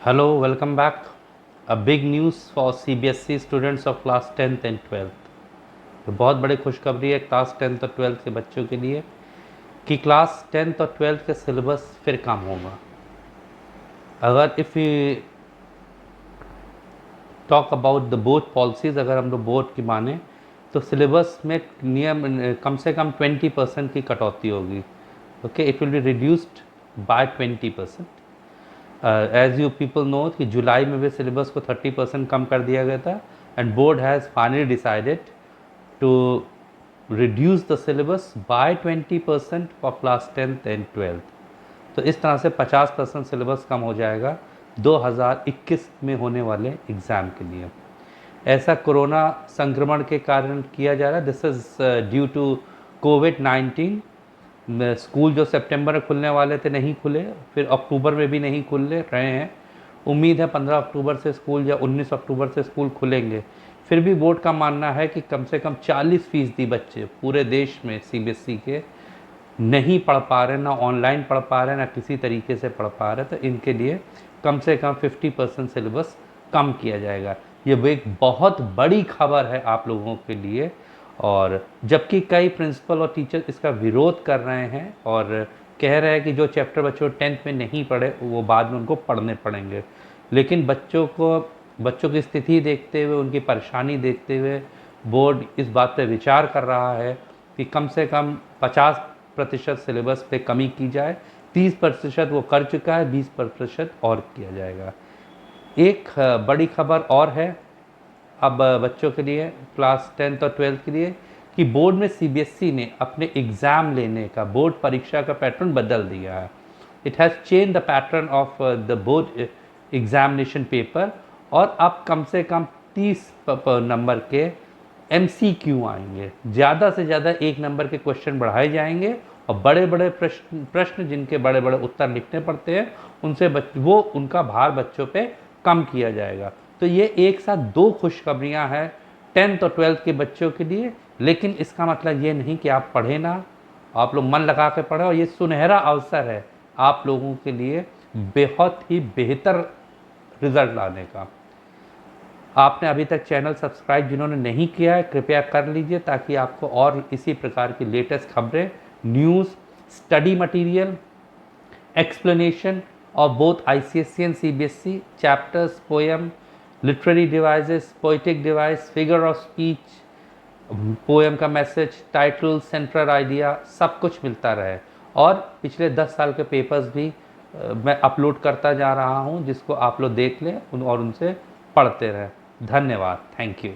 Hello, welcome back. A big news for CBSE students of class 10th and 12th. तो बहुत बड़ी खुशखबरी है क्लास 10th और 12th के बच्चों के लिए कि क्लास 10th और 12th का सिलेबस फिर कम होगा। अगर if you talk about the board policies, अगर हम लोग बोर्ड की माने तो सिलेबस में नियम कम से कम 20% की कटौती होगी। Okay, it will be reduced by 20%। As you people know कि जुलाई में भी सिलेबस को 30% कम कर दिया गया था and board has finally decided to reduce the syllabus by 20% for class 10th and 12th। तो इस तरह से 50% सिलेबस कम हो जाएगा 2021 में होने वाले एग्ज़ाम के लिए। ऐसा कोरोना संक्रमण के कारण किया जा रहा है। दिस इज़ ड्यू टू कोविड-19। स्कूल जो सितंबर में खुलने वाले थे नहीं खुले, फिर अक्टूबर में भी नहीं खुल रहे हैं। उम्मीद है 15 अक्टूबर से स्कूल या 19 अक्टूबर से स्कूल खुलेंगे। फिर भी बोर्ड का मानना है कि कम से कम 40% बच्चे पूरे देश में सीबीएसई के नहीं पढ़ पा रहे, ना ऑनलाइन पढ़ पा रहे, ना किसी तरीके से पढ़ पा रहे। तो इनके लिए कम से कम 50% सिलेबस कम किया जाएगा। ये एक बहुत बड़ी खबर है आप लोगों के लिए। और जबकि कई प्रिंसिपल और टीचर इसका विरोध कर रहे हैं और कह रहे हैं कि जो चैप्टर बच्चों 10th में नहीं पढ़े वो बाद में उनको पढ़ने पड़ेंगे, लेकिन बच्चों की स्थिति देखते हुए, उनकी परेशानी देखते हुए बोर्ड इस बात पर विचार कर रहा है कि कम से कम 50% सिलेबस पे कमी की जाए। 30% वो कर चुका है, 20% और किया जाएगा। एक बड़ी खबर और है अब बच्चों के लिए, क्लास 10th और 12th के लिए, कि बोर्ड में सीबीएसई ने अपने एग्ज़ाम लेने का, बोर्ड परीक्षा का पैटर्न बदल दिया है। It has change the pattern of the board examination paper. और अब कम से कम 30 नंबर के MCQ आएंगे। ज़्यादा से ज़्यादा 1 नंबर के क्वेश्चन बढ़ाए जाएंगे और बड़े बड़े प्रश्न जिनके बड़े बड़े उत्तर लिखने पड़ते हैं उनसे उनका भार बच्चों पे कम किया जाएगा। तो ये एक साथ 2 खुशखबरियाँ हैं 10th और 12th के बच्चों के लिए। लेकिन इसका मतलब ये नहीं कि आप पढ़ें ना, आप लोग मन लगा के पढ़ें। और ये सुनहरा अवसर है आप लोगों के लिए बहुत ही बेहतर रिजल्ट लाने का। आपने अभी तक चैनल सब्सक्राइब जिन्होंने नहीं किया है कृपया कर लीजिए, ताकि आपको और इसी प्रकार की लेटेस्ट खबरें, news, study material, explanation of both ICSE and CBSE chapters, poem, literary devices, poetic device, figure of speech, poem का मैसेज, टाइटल, सेंट्रल आइडिया, सब कुछ मिलता रहे। और पिछले 10 साल के पेपर्स भी मैं अपलोड करता जा रहा हूं, जिसको आप लोग देख लें और उनसे पढ़ते रहें। धन्यवाद, थैंक यू।